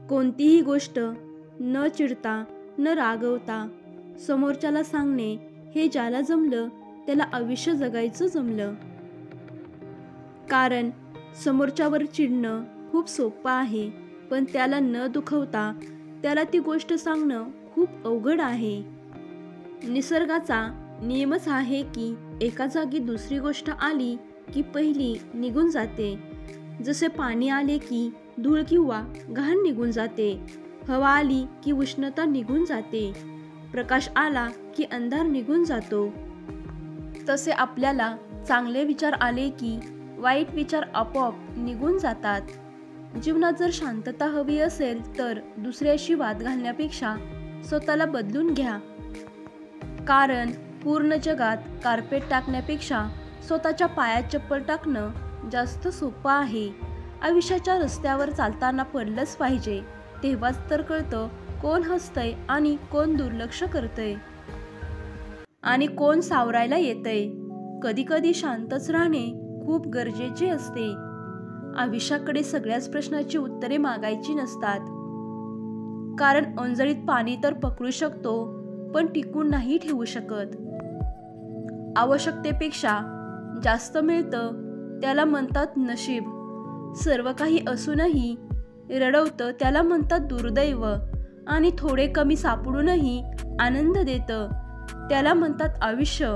कोणतीही गोष्ट न चिडता न रागवता समोरच्याला सांगणे हे ज्याला जमलं त्याला आयुष्य जगायचं जमलं. कारण समोरच्यावर चिडणं खूप सोपं आहे, पण त्याला न दुखवता त्याला ती गोष्ट सांगणं खूप अवघड आहे. निसर्गाचा नियमच आहे की एका जागी दुसरी गोष्ट आली की पहिली निघून जाते. जसे पाणी आले की धूळ किंवा घाण निघून जाते, हवा आली की उष्णता निघून जाते, प्रकाश आला की अंधार निघून जातो. तसे आपल्याला चांगले विचार आले की वाईट विचार आपोआप निघून जातात. जीवनात जर शांतता हवी असेल तर दुसऱ्याशी वाद घालण्यापेक्षा स्वतःला बदलून घ्या. कारण पूर्ण जगात कार्पेट टाकण्यापेक्षा स्वतःच्या पायात चप्पल टाकणं जास्त सोपं आहे. आयुष्याच्या रस्त्यावर चालताना पडलंच पाहिजे, तेव्हाच तर कळतं कोण हसतंय आणि कोण दुर्लक्ष करतंय आणि कोण सावरायला येतंय. कधी कधी शांतच राहणे खूप गरजेचे असते. आयुष्याकडे सगळ्याच प्रश्नाची उत्तरे मागायची नसतात. कारण ओंजळीत पाणी तर पकडू शकतो, पण टिकून नाही ठेवू शकत. आवश्यकतेपेक्षा जास्त मिळतं त्याला म्हणतात नशीब. सर्व काही असूनही रडवतं त्याला म्हणतात दुर्दैव. आणि थोडे कमी सापडूनही आनंद देतं त्याला म्हणतात आयुष्य.